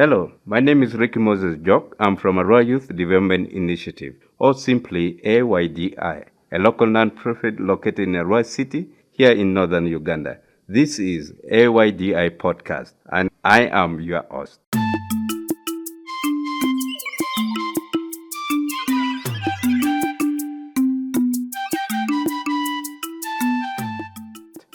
Hello, my name is Ricky Moses Jock. I'm from Arua Youth Development Initiative, or simply AYDI, a local non-profit located in Arua City, here in northern Uganda. This is AYDI Podcast, and I am your host.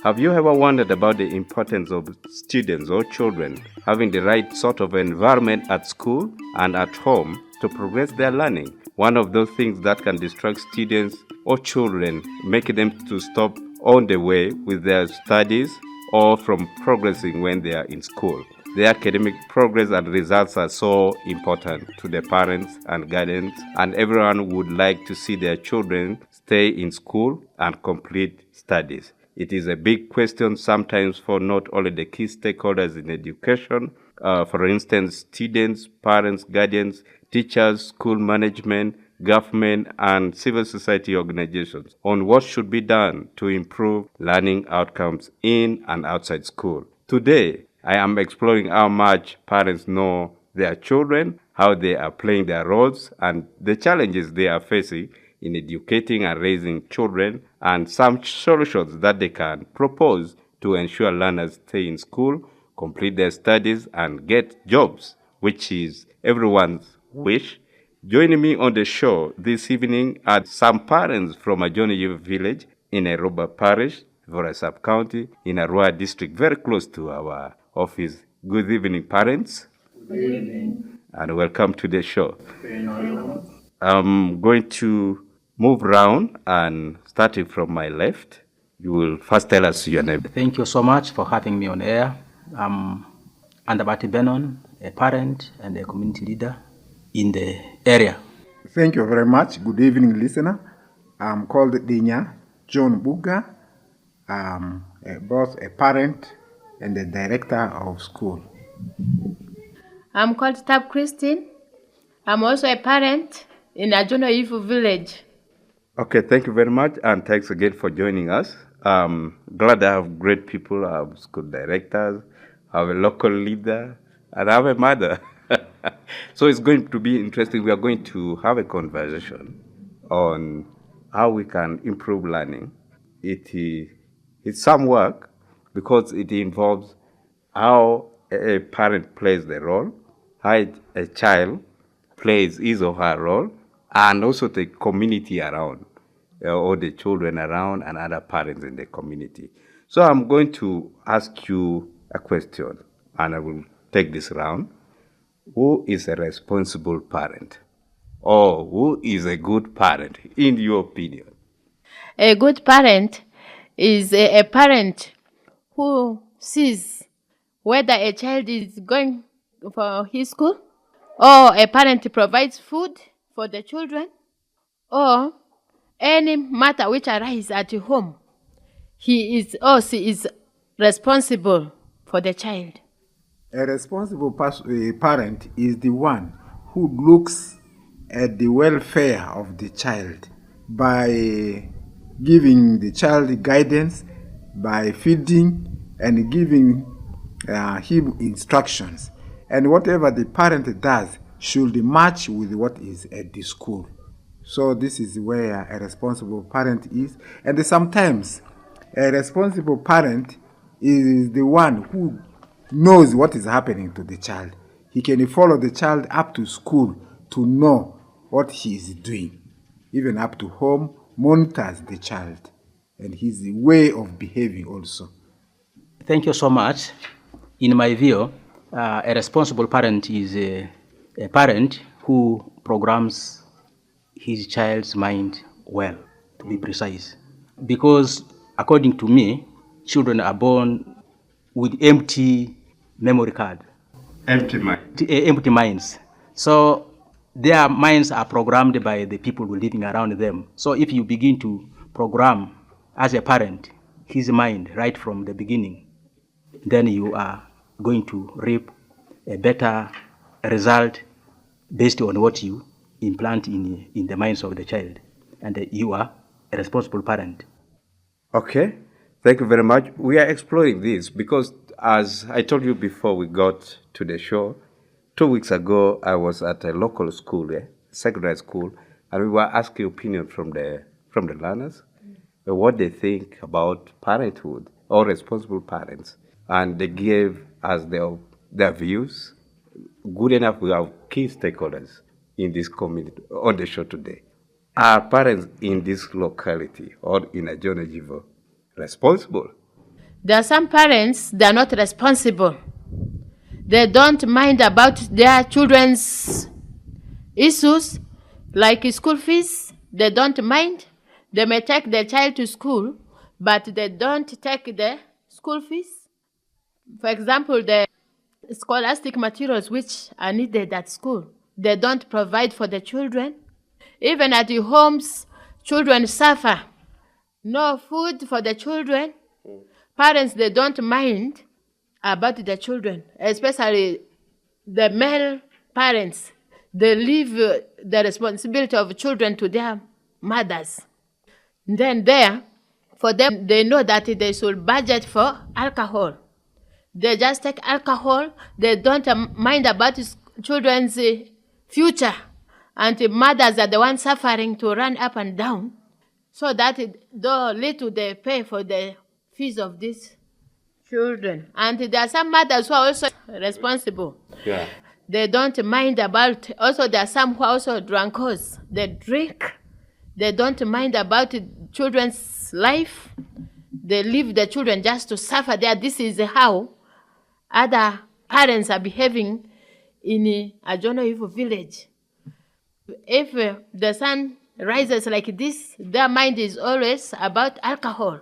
Have you ever wondered about the importance of students or children having the right sort of environment at school and at home to progress their learning? One of those things that can distract students or children, making them to stop on the way with their studies or from progressing when they are in school. The academic progress and results are so important to the parents and guardians, and everyone would like to see their children stay in school and complete studies. It is a big question sometimes for not only the key stakeholders in education, for instance, students, parents, guardians, teachers, school management, government, and civil society organizations on what should be done to improve learning outcomes in and outside school. Today, I am exploring how much parents know their children, how they are playing their roles, and the challenges they are facing in educating and raising children, and some solutions that they can propose to ensure learners stay in school, complete their studies, and get jobs, which is everyone's wish. Joining me on the show this evening are some parents from Ajoni village in Eroba Parish, Vora Sub-County, in Arua District, very close to our office. Good evening, parents. Good evening. And welcome to the show. Thank you. I'm going to move around, and starting from my left, you will first tell us your name. Thank you so much for having me on air. I'm Andabati Benon, a parent and a community leader in the area. Thank you very much. Good evening, listener. I'm called Dinya John Buga. I'm both a parent and a director of school. I'm called Tab Christine. I'm also a parent in Ajono Ifu village. Okay, thank you very much, and thanks again for joining us. Glad I have great people. I have school directors, I have a local leader, and I have a mother. So it's going to be interesting. We are going to have a conversation on how we can improve learning. It's some work because it involves how a parent plays the role, how a child plays his or her role, and also the community around, or the children around and other parents in the community. So I'm going to ask you a question, and I will take this round. Who is a responsible parent? Or who is a good parent, in your opinion? A good parent is a parent who sees whether a child is going for his school, or a parent provides food for the children, or any matter which arises at home. He is or she is responsible for the child. A responsible parent is the one who looks at the welfare of the child by giving the child guidance, by feeding and giving him instructions. And whatever the parent does should match with what is at the school. So this is where a responsible parent is. And sometimes a responsible parent is the one who knows what is happening to the child. He can follow the child up to school to know what he is doing. Even up to home, monitors the child and his way of behaving also. Thank you so much. In my view, a responsible parent is a parent who programs his child's mind well, to be precise. Because according to me, children are born with empty memory card. Empty mind. Empty minds. So their minds are programmed by the people living around them. So if you begin to program as a parent his mind right from the beginning, then you are going to reap a better result based on what you implant in the minds of the child. And you are a responsible parent. Okay, thank you very much. We are exploring this because, as I told you before we got to the show, 2 weeks ago, I was at a local school, secondary school, and we were asking opinion from the learners, what they think about parenthood or responsible parents, and they gave us their views. Good enough, we have key stakeholders in this community on the show today. Are parents in this locality or in Ajonojivo responsible? There are some parents, they are not responsible. They don't mind about their children's issues, like school fees. They don't mind. They may take their child to school, but they don't take the school fees. For example, the scholastic materials which are needed at school, they don't provide for the children. Even at the homes, children suffer. No food for the children. Parents, they don't mind about the children, especially the male parents. They leave the responsibility of children to their mothers. Then there, for them, they know that they should budget for alcohol. They just take alcohol. They don't mind about children's future. And the mothers are the ones suffering to run up and down, so that though little they pay for the fees of these children. And there are some mothers who are also responsible. Yeah. They don't mind about, also there are some who are also drunkards. They drink. They don't mind about children's life. They leave the children just to suffer there. This is how other parents are behaving in Ajonojivo village. If the sun rises like this, their mind is always about alcohol.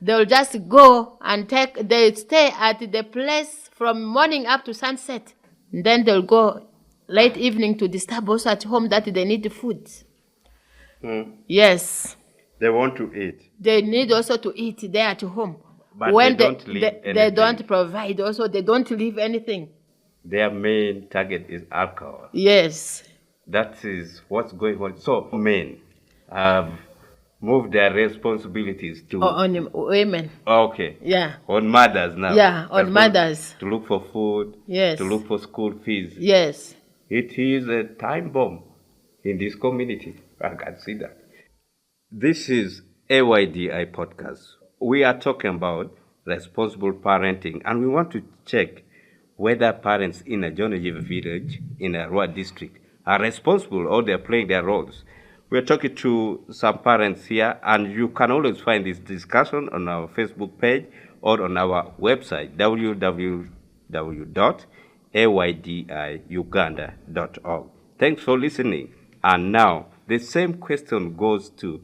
They'll just go and they stay at the place from morning up to sunset. Then they'll go late evening to disturb us at home that they need food. Yes. They want to eat. They need also to eat there at home. But when they don't leave anything. They don't provide, also they don't leave anything. Their main target is alcohol. Yes. That is what's going on. So men have moved their responsibilities to On women. Okay. Yeah. On mothers now. Yeah, on mothers. To look for food. Yes. To look for school fees. Yes. It is a time bomb in this community. I can see that. This is AYDI podcast. We are talking about responsible parenting, and we want to check whether parents in Ajonojivo village in Arua district are responsible or they're playing their roles. We're talking to some parents here, and you can always find this discussion on our Facebook page or on our website, www.aydiuganda.org. Thanks for listening. And now, the same question goes to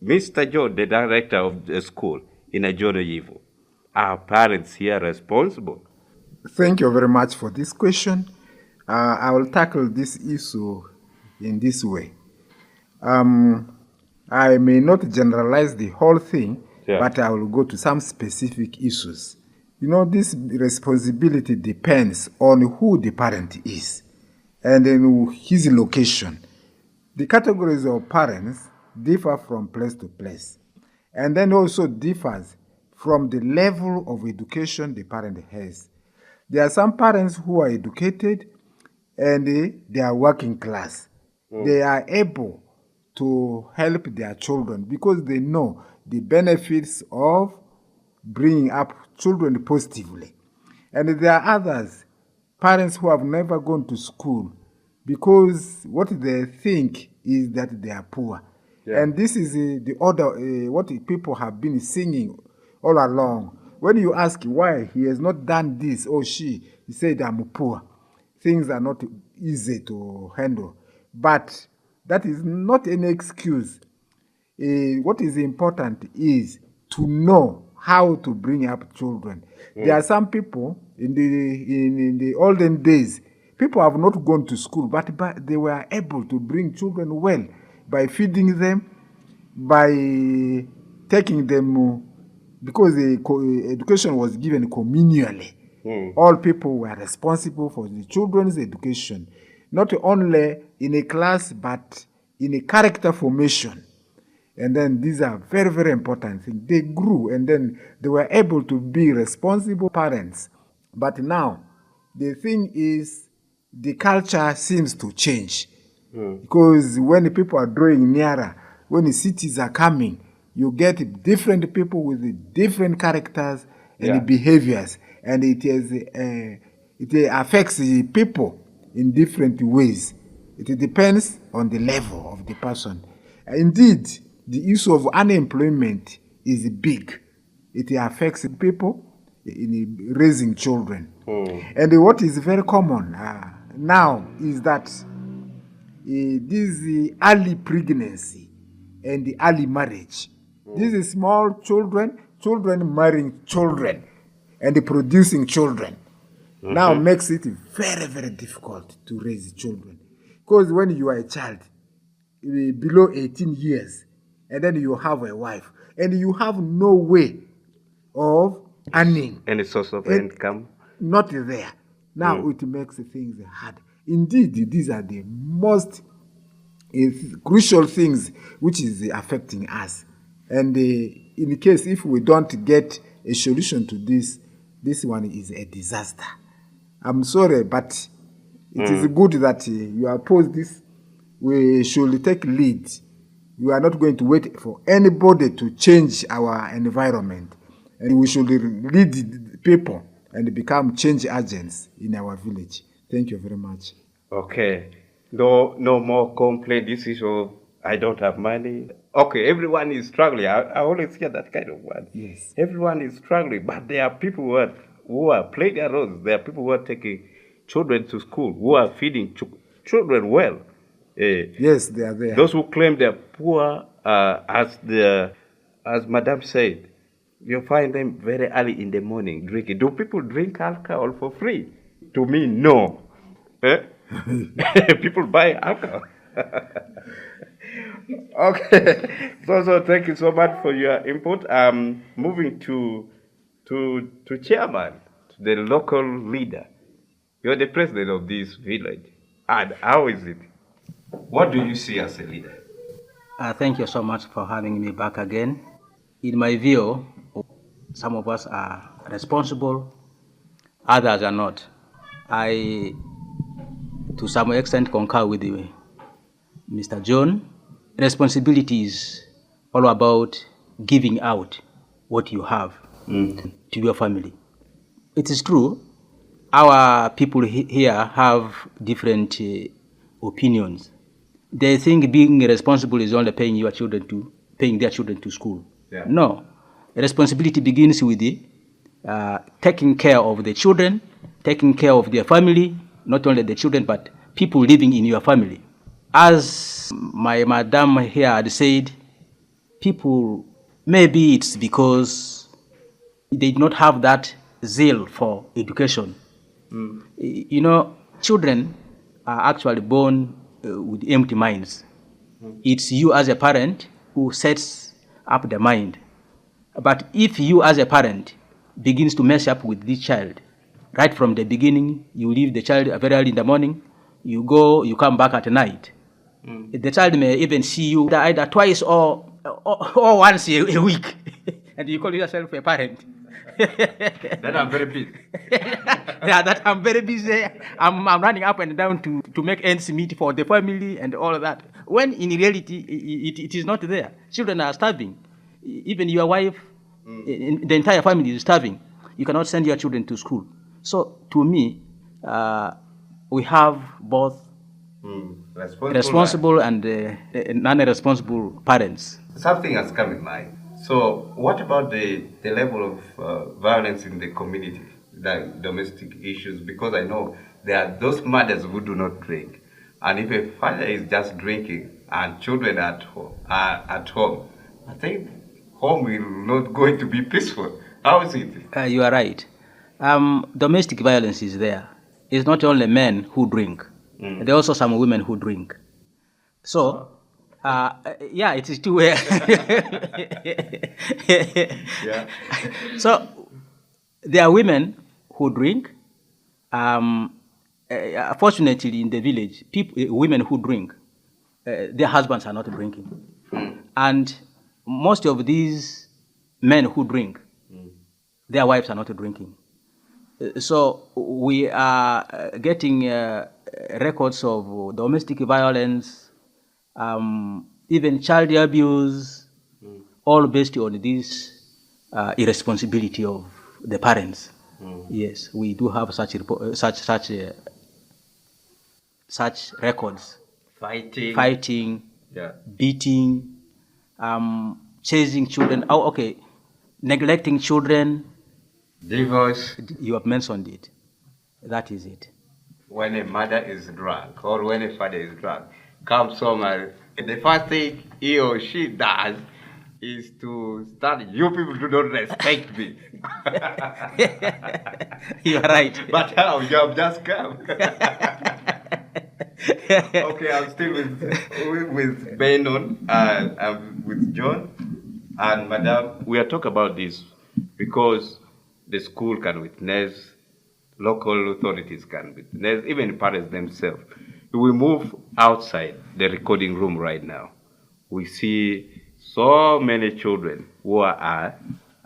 Mr. John, the director of the school in Ajonojivo. Are parents here responsible? Thank you very much for this question. I will tackle this issue in this way. I may not generalize the whole thing, but I will go to some specific issues. You know, this responsibility depends on who the parent is and then his location. The categories of parents differ from place to place, and then also differs from the level of education the parent has. There are some parents who are educated and they are working class. They are able to help their children because they know the benefits of bringing up children positively. And there are others, parents who have never gone to school because what they think is that they are poor. Yeah. And this is the order, what people have been singing all along. When you ask why he has not done this or she, he said, I'm poor. Things are not easy to handle. But that is not an excuse. What is important is to know how to bring up children. There are some people in the olden days, people have not gone to school, but they were able to bring children well by feeding them, by taking them, because education was given communally. All people were responsible for the children's education, not only in a class, but in a character formation. And then these are very, very important things. They grew and then they were able to be responsible parents. But now, the thing is, the culture seems to change. Because when the people are drawing nearer, when the cities are coming, you get different people with different characters and behaviors, and it affects the people in different ways. It depends on the level of the person. Indeed, the issue of unemployment is big. It affects people in raising children. And what is very common now is that this early pregnancy and the early marriage. This is small children marrying children and producing children. Now makes it very, very difficult to raise children. Because when you are a child below 18 years and then you have a wife and you have no way of earning. Any source of income? Not there. Now it makes things hard. Indeed, these are the most crucial things which is affecting us. And in case if we don't get a solution to this one is a disaster. I'm sorry, but it is good that you oppose this. We should take lead. We are not going to wait for anybody to change our environment. And we should lead the people and become change agents in our village. Thank you very much. Okay. No more complaint. This issue of I don't have money. Okay, everyone is struggling. I always hear that kind of word. Yes. Everyone is struggling, but there are people who are playing their roles. There are people who are taking children to school, who are feeding children well. Yes, they are there. Those who claim they're poor, as Madam said, you find them very early in the morning drinking. Do people drink alcohol for free? To me, no. People buy alcohol. Okay. So thank you so much for your input. Moving to chairman, to the local leader. You're the president of this village. And how is it? What do you see as a leader? Thank you so much for having me back again. In my view, some of us are responsible, others are not. I, to some extent, concur with you, Mr. John. Responsibility is all about giving out what you have to your family. It is true, our people here have different opinions. They think being responsible is only paying their children to school. Yeah. No, responsibility begins with taking care of the children, taking care of their family, not only the children, but people living in your family. As my madam here had said, people, maybe it's because they do not have that zeal for education. You know, children are actually born with empty minds. It's you as a parent who sets up the mind. But if you as a parent begins to mess up with this child, right from the beginning, you leave the child very early in the morning, you go, you come back at night. The child may even see you either twice or once a week, and you call yourself a parent. Then I'm very busy. Yeah, that I'm very busy. I'm running up and down to make ends meet for the family and all of that. When in reality, it is not there. Children are starving. Even your wife, the entire family is starving. You cannot send your children to school. So to me, we have both responsible and non-responsible parents. Something has come in mind. So what about the level of violence in the community, like domestic issues? Because I know there are those mothers who do not drink. And if a father is just drinking and children are at home, I think home will not going to be peaceful. How is it? You are right. Domestic violence is there. It's not only men who drink. There are also some women who drink. So, yeah, it is two way. Yeah. So, there are women who drink. Fortunately, in the village, women who drink, their husbands are not drinking. And most of these men who drink, their wives are not drinking. So we are getting records of domestic violence, even child abuse, all based on this irresponsibility of the parents. Yes, we do have such records. Fighting, beating, chasing children. Oh, okay, neglecting children. Divorce. You have mentioned it. That is it. When a mother is drunk or when a father is drunk, comes home and the first thing he or she does is to start, you people do not respect me. You are right. But how? You have just come. Okay, I'm still with Benon and I'm with John and Madam. We are talking about this because the school can witness, local authorities can witness, even parents themselves. We move outside the recording room right now. We see so many children who are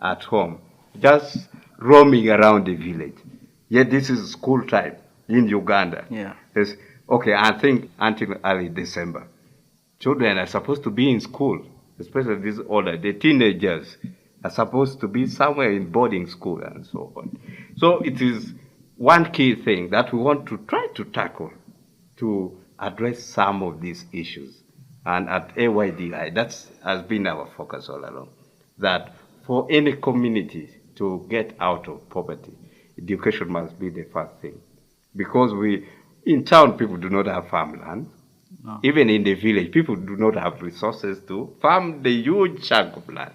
at home, just roaming around the village. Yet this is school time in Uganda. Yeah. Yes. Okay, I think until early December, children are supposed to be in school, especially these older, the teenagers are supposed to be somewhere in boarding school and so on. So it is one key thing that we want to try to tackle to address some of these issues. And at AYDI, that has been our focus all along, that for any community to get out of poverty, education must be the first thing. Because in town, people do not have farmland. No. Even in the village, people do not have resources to farm the huge chunk of land.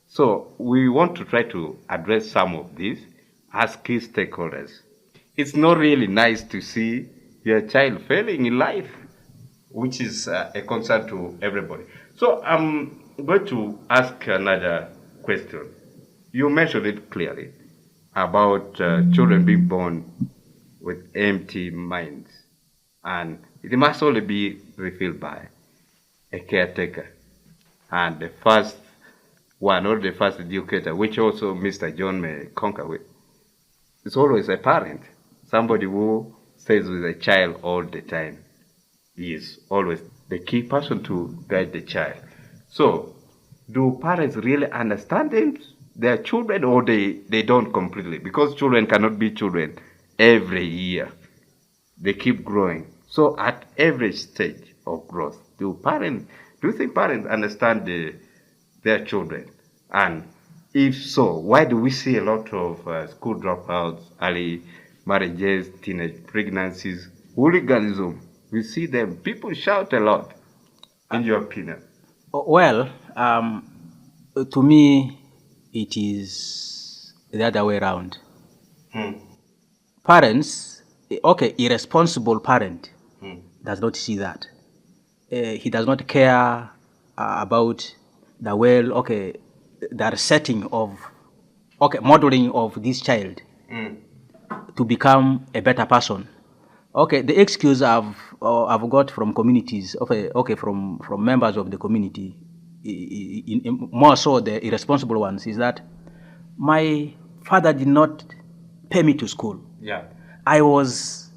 So we want to try to address some of these as key stakeholders. It's not really nice to see your child failing in life, which is a concern to everybody. So I'm going to ask another question. You mentioned it clearly about children being born with empty minds, and it must only be refilled by a caretaker. And the first one, or the first educator, which also Mr. John may concur with, it's always a parent, somebody who stays with a child all the time. He is always the key person to guide the child. So, do parents really understand their children, or they don't completely? Because children cannot be children every year. They keep growing. So at every stage of growth, do you think parents understand their children? And if so, why do we see a lot of school dropouts, early marriages, teenage pregnancies, hooliganism? We see them. People shout a lot, in your opinion. Well, to me, it is the other way around. Parents, okay, irresponsible parent does not see that. He does not care about the setting of, modeling of this child to become a better person. Okay, the excuse I've got from communities, from members of the community, more so the irresponsible ones, is that my father did not pay me to school. Yeah, I was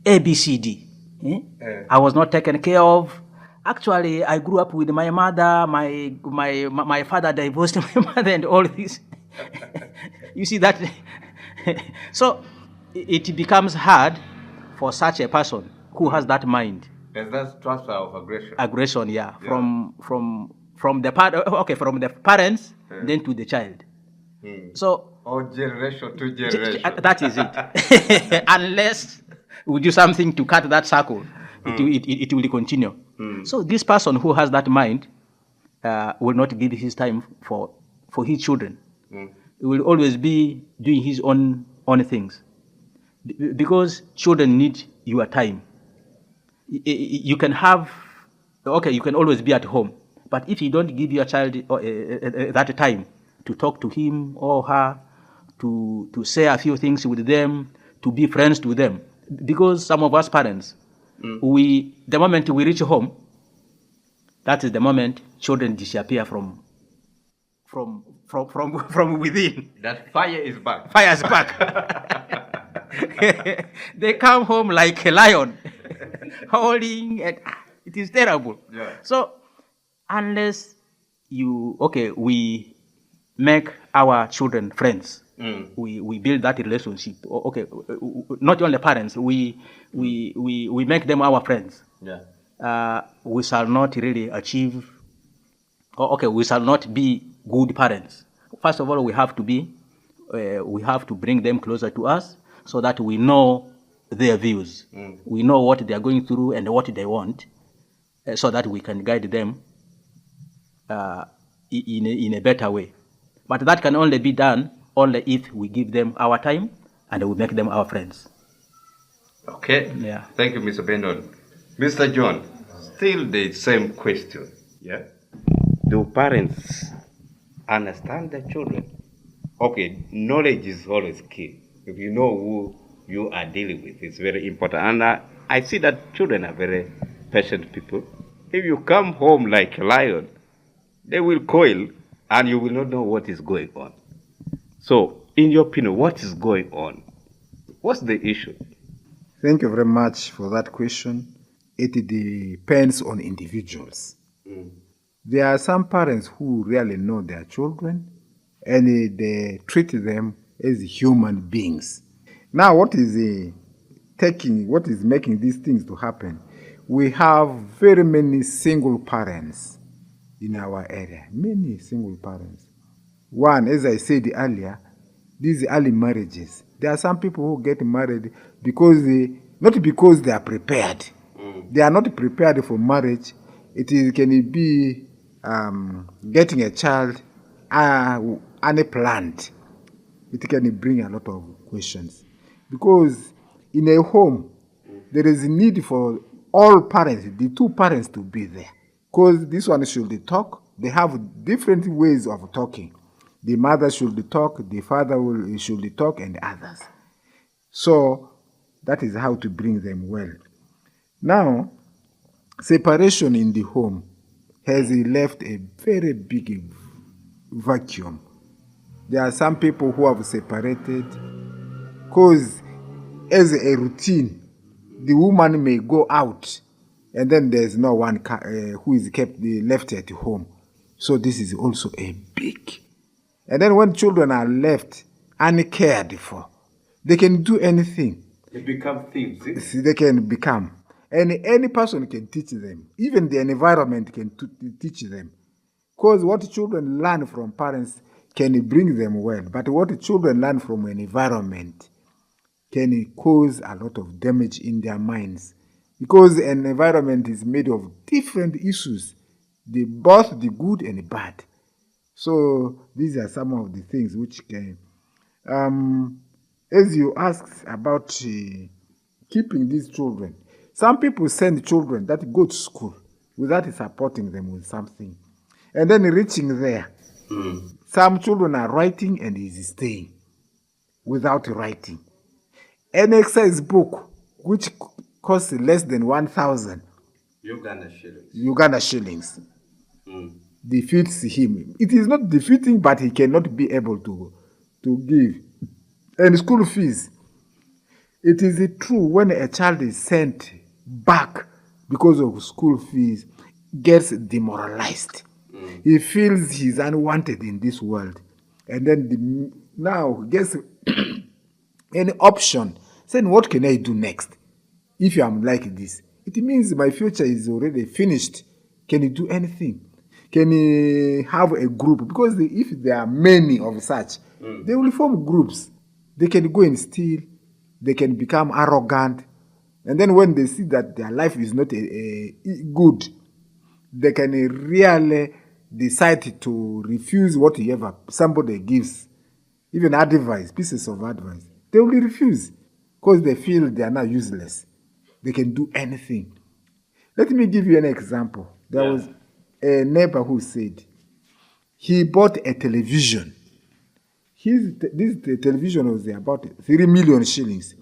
ABCD. I was not taken care of. Actually, I grew up with my mother. My father divorced my mother, and all this. You see that? So it becomes hard for such a person who has that mind. There's that transfer of aggression. Aggression, yeah. From the parents, then to the child. So. Or generation to generation. That is it. Unless we do something to cut that circle, it will continue. So this person who has that mind will not give his time for his children. He will always be doing his own things. Because children need your time. You can you can always be at home. But if you don't give your child that time to talk to him or her, to say a few things with them, to be friends with them. Because some of us parents, the moment we reach home, that is the moment children disappear from within. That fire is back. Fire is back. They come home like a lion, howling, and it is terrible. Yeah. So, unless we make our children friends, we build that relationship. Okay, not only parents, we make them our friends. Yeah. We shall not really achieve. We shall not be good parents. First of all, we have to bring them closer to us so that we know their views. We know what they are going through and what they want, so that we can guide them in a better way. But that can only be done only if we give them our time and we make them our friends. Okay. Yeah. Thank you, Mr. Bendon. Mr. John, still the same question. Yeah. Do parents understand their children? Okay, knowledge is always key. If you know who you are dealing with, it's very important. And I see that children are very patient people. If you come home like a lion, they will coil and you will not know what is going on. So, in your opinion, what is going on? What's the issue? Thank you very much for that question. It depends on individuals. There are some parents who really know their children and they treat them as human beings. Now, what is making these things to happen? We have very many single parents in our area, many single parents. One, as I said earlier, these early marriages. There are some people who get married not because they are prepared. They are not prepared for marriage. Can be getting a child unplanned. It can bring a lot of questions. Because in a home, there is a need for all parents, the two parents, to be there. Because this one should talk. They have different ways of talking. The mother should talk, the father should talk, and others. So that is how to bring them well. Now, separation in the home has left a very big vacuum. There are some people who have separated because as a routine, the woman may go out and then there's no one who is left at home. So this is also a big. And then when children are left uncared for, they can do anything. They become thieves. They can become. And any person can teach them. Even the environment can teach them. Because what children learn from parents can bring them well. But what children learn from an environment can cause a lot of damage in their minds. Because an environment is made of different issues, both the good and the bad. So these are some of the things which can... as you asked about keeping these children, some people send children that go to school without supporting them with something. And then reaching there, some children are writing and is staying without writing. An exercise book, which costs less than 1,000 Uganda shillings, defeats him. It is not defeating, but he cannot be able to give. And school fees. It is true when a child is sent back because of school fees, gets demoralized. He feels he's unwanted in this world. And then now gets an option, saying, what can I do next? If I'm like this, it means my future is already finished. Can you do anything? Can you have a group? Because if there are many of such, they will form groups. They can go and steal. They can become arrogant. And then when they see that their life is not good, they can really decide to refuse whatever somebody gives, even advice, pieces of advice. They will refuse because they feel they are now useless. They can do anything. Let me give you an example. There was a neighbor who said he bought a television. This television was about 3 million shillings.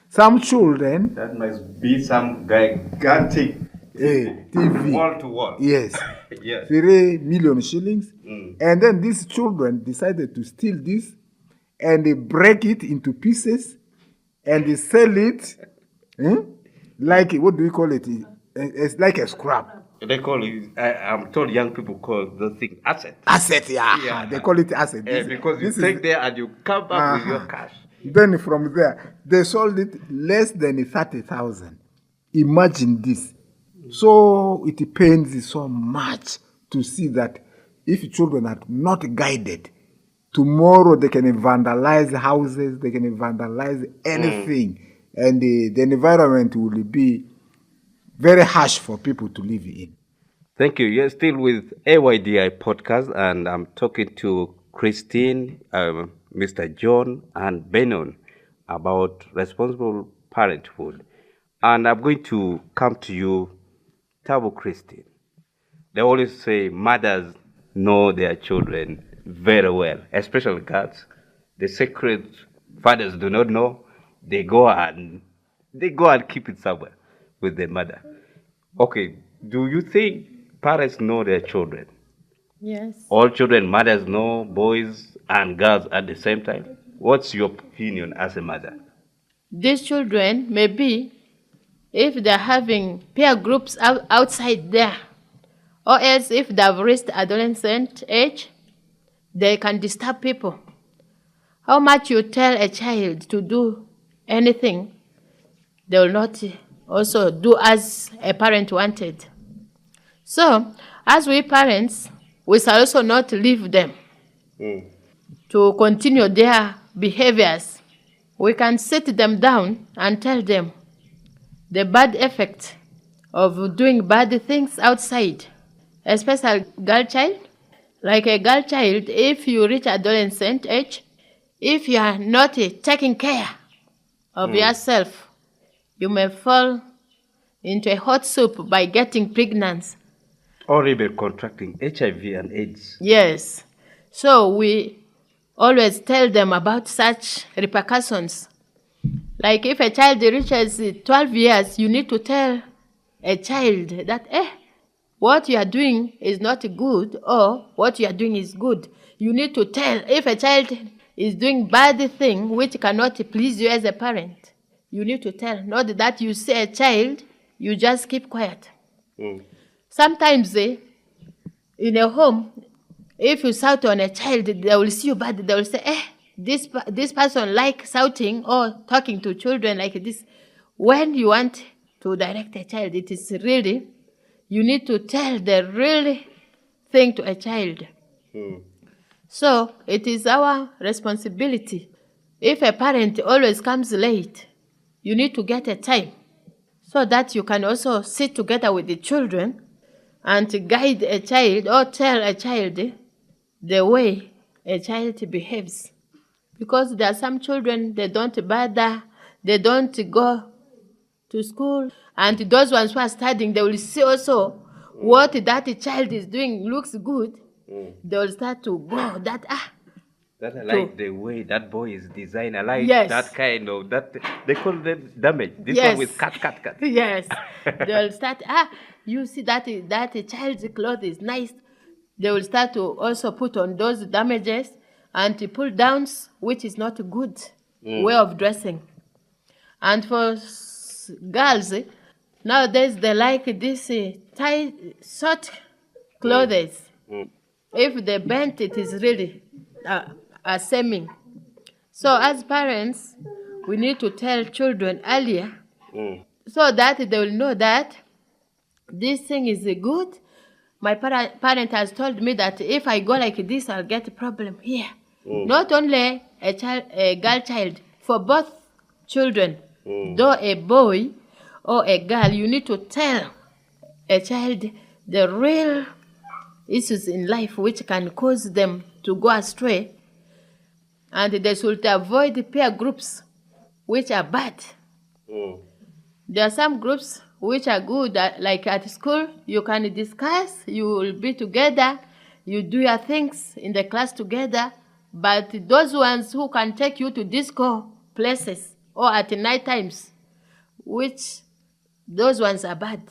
Some children... That must be some gigantic TV. Wall to wall. Yes. Yes. 3 million shillings. And then these children decided to steal this and they break it into pieces and they sell it, like, what do we call it? It's like a scrap. They call it, I'm told young people call those things asset. Asset, yeah. Yeah. They call it asset. Because you this take is- there and you come back with your cash. Then from there, they sold it less than 30,000. Imagine this. So it pains so much to see that if children are not guided, tomorrow they can vandalize houses, they can vandalize anything, and the environment will be very harsh for people to live in. Thank you. You're still with AYDI podcast, and I'm talking to Christine, Mr. John, and Benon about responsible parenthood. And I'm going to come to you, Tabo Christine. They always say mothers know their children very well, especially girls. The secret fathers do not know. They go and keep it somewhere with their mother. Okay, do you think parents know their children? Yes. All children, mothers know boys and girls at the same time? What's your opinion as a mother? These children, maybe, if they're having peer groups outside there, or else if they've reached adolescent age, they can disturb people. How much you tell a child to do anything, they will not also do as a parent wanted. So, as we parents, we shall also not leave them to continue their behaviors. We can sit them down and tell them the bad effect of doing bad things outside, especially girl child. Like a girl child, if you reach adolescent age, if you are not taking care of yourself, you may fall into a hot soup by getting pregnant. Or even contracting HIV and AIDS. Yes. So we always tell them about such repercussions. Like if a child reaches 12 years, you need to tell a child that, what you are doing is not good, or what you are doing is good. You need to tell. If a child is doing bad thing which cannot please you as a parent, you need to tell. Not that you say a child, you just keep quiet. Sometimes in a home, if you shout on a child, they will see you bad. They will say, this person like shouting or talking to children like this. When you want to direct a child, it is really, you need to tell the real thing to a child. So it is our responsibility. If a parent always comes late, you need to get a time so that you can also sit together with the children and guide a child or tell a child the way a child behaves. Because there are some children, they don't bother, they don't go to school, and those ones who are studying, they will see also what that child is doing looks good. They will start to go that That I like the way that boy is designed. I like Yes. that kind of that. They call them damage. This Yes. one with cut. Yes. They will start, you see that child's clothes is nice. They will start to also put on those damages and to pull downs, which is not a good way of dressing. And for girls, nowadays they like this tight, short clothes. If they bent, it is really a shaming. So as parents, we need to tell children earlier so that they will know that this thing is good. My parent has told me that if I go like this, I'll get a problem here. Not only a girl child, for both children, though a boy or a girl, you need to tell a child the real issues in life which can cause them to go astray, and they should avoid peer groups which are bad. There are some groups which are good, like at school, you can discuss, you will be together, you do your things in the class together, but those ones who can take you to disco places or at night times, which those ones are bad.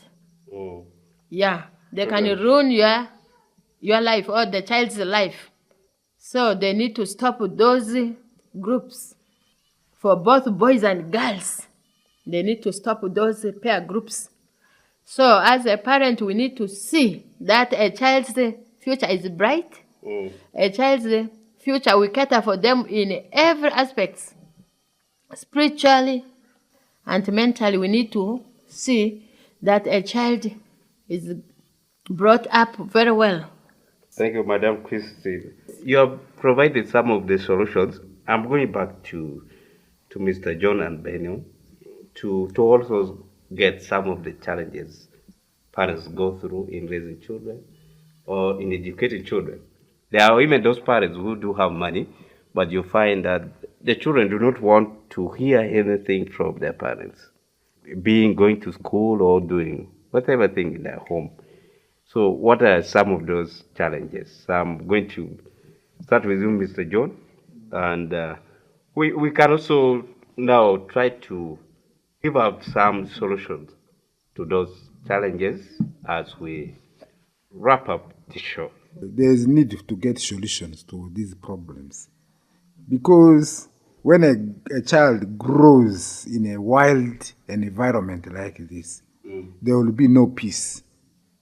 Yeah, they can ruin your life or the child's life. So they need to stop those groups for both boys and girls. They need to stop those peer groups. So as a parent, we need to see that a child's future is bright. A child's future, we cater for them in every aspect. Spiritually and mentally, we need to see that a child is brought up very well. Thank you, Madam Christine. You have provided some of the solutions. I'm going back to Mr. John and Benio to also get some of the challenges parents go through in raising children or in educating children. There are even those parents who do have money, but you find that the children do not want to hear anything from their parents, being going to school or doing whatever thing in their home. So what are some of those challenges? I'm going to start with you, Mr. John, and we can also now try to give out some solutions to those challenges as we wrap up the show. There is need to get solutions to these problems, because when a child grows in a wild environment like this, there will be no peace.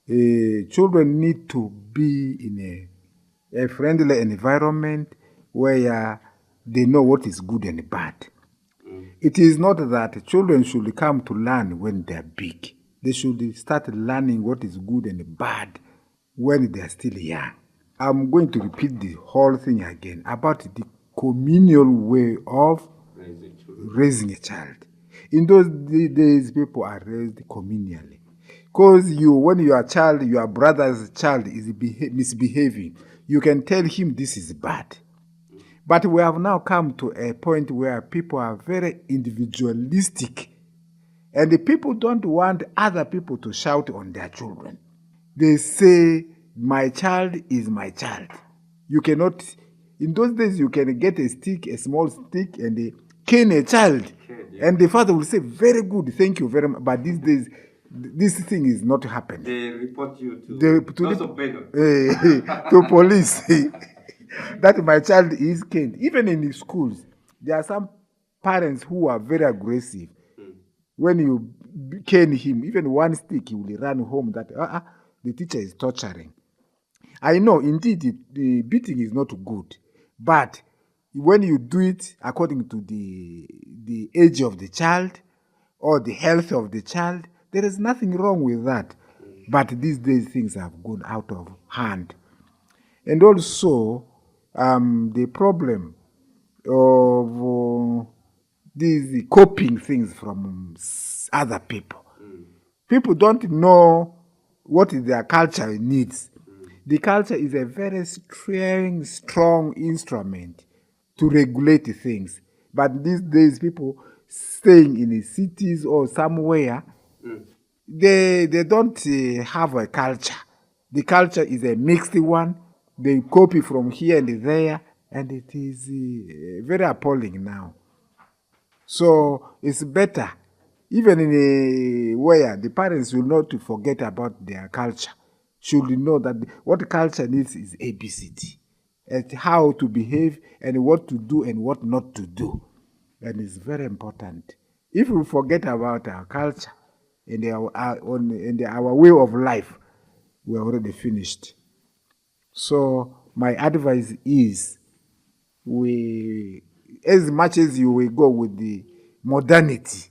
Children need to be in a friendly environment where they know what is good and bad. It is not that children should come to learn when they are big. They should start learning what is good and bad when they are still young. I'm going to repeat the whole thing again about the communal way of raising a child. In those days, people are raised communally. Because when your child, your brother's child is misbehaving, you can tell him this is bad. But we have now come to a point where people are very individualistic, and the people don't want other people to shout on their children. They say, my child is my child. You cannot, in those days, you can get a stick, a small stick, and cane a child. And the father will say, very good, thank you very much. But these days, this thing is not happening. They report you to police that my child is caned. Even in the schools, there are some parents who are very aggressive. When you cane him, even one stick, he will run home that the teacher is torturing. I know, indeed, the beating is not good. But when you do it according to the age of the child or the health of the child, there is nothing wrong with that. But these days, things have gone out of hand. And also, the problem of these copying things from other people. People don't know what their culture needs. The culture is a very strong instrument to regulate things. But these days, people staying in the cities or somewhere, they don't have a culture. The culture is a mixed one. They copy from here and there, and it is very appalling now. So it's better, even in a way the parents will not forget about their culture. Should know that what culture needs is ABCD, and how to behave and what to do and what not to do. And it's very important. If we forget about our culture and our way of life, we're already finished. So my advice is, as much as you will go with the modernity,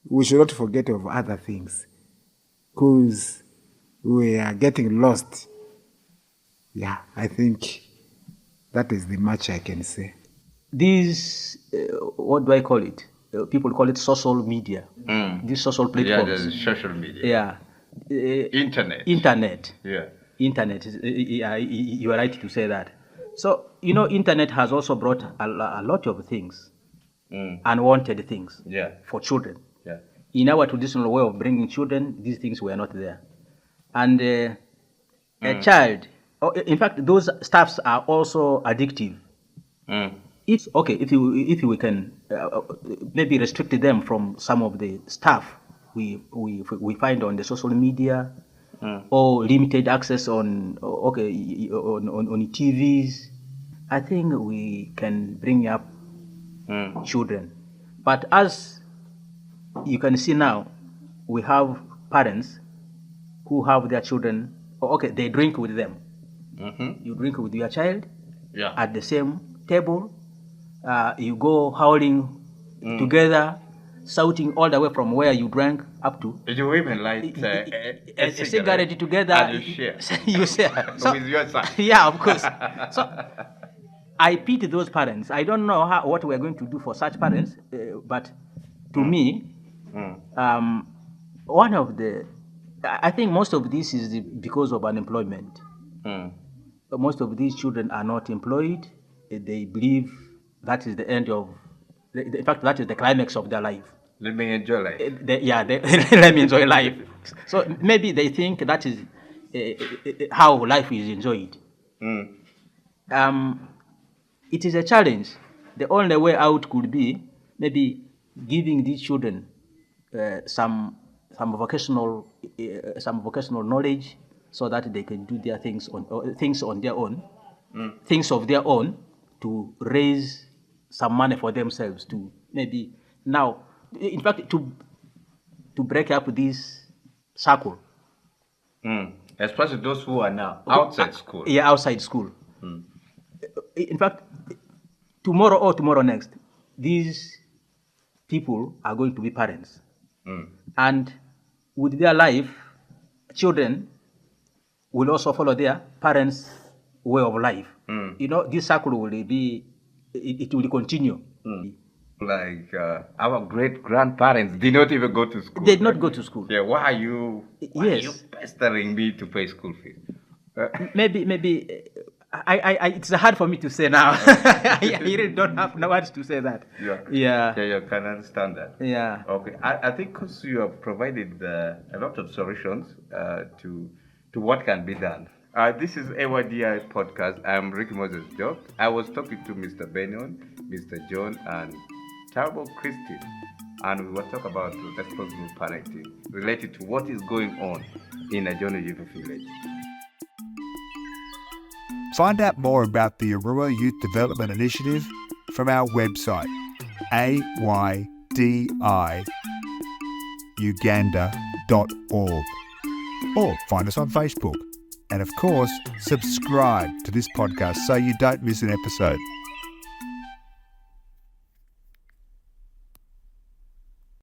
we should not forget of other things, because we are getting lost. Yeah, I think that is the much I can say. These, what do I call it? People call it social media. These social platforms. Yeah, social media. Yeah. Internet. Yeah. Internet. You are right to say that. So, internet has also brought a lot of things, unwanted things for children. Yeah. In our traditional way of bringing children, these things were not there. And a child, in fact, those stuffs are also addictive. If we can maybe restrict them from some of the stuff we find on the social media, or limited access on TVs, I think we can bring up children. But as you can see now, we have parents who have their children, they drink with them. You drink with your child at the same table. You go howling together, shouting all the way from where you drank up to. You even light a cigarette together. And you share. You share. So, with your son. Yeah, of course. So I pity those parents. I don't know what we're going to do for such parents, but to me, one of the, I think most of this is because of unemployment. Most of these children are not employed. They believe that is the end of, in fact, that is the climax of their life. Let me enjoy life. Let me enjoy life. So maybe they think that is how life is enjoyed. It is a challenge. The only way out could be maybe giving these children some vocational knowledge, so that they can do their things on their own, things of their own, to raise some money for themselves, to maybe now, in fact, to break up this circle. Especially those who are now outside school. Yeah, outside school. In fact, tomorrow or tomorrow next, these people are going to be parents. And with their life, children will also follow their parents' way of life. This circle will be, it will continue. Like our great-grandparents did not even go to school. They did not go to school. Yeah, why are you pestering me to pay school fees? Maybe it's hard for me to say now. I really don't have no words to say that. Yeah, you can understand that. Yeah. Okay, I think because you have provided a lot of solutions to what can be done. This is AYDI podcast. I'm Ricky Moses Job. I was talking to Mr. Benyon, Mr. John, and Tabo Christine, and we will talk about responsible parenting related to what is going on in Ajono Youth Village. Find out more about the Arua Youth Development Initiative from our website, aydiuganda.org, or find us on Facebook. And of course, subscribe to this podcast so you don't miss an episode.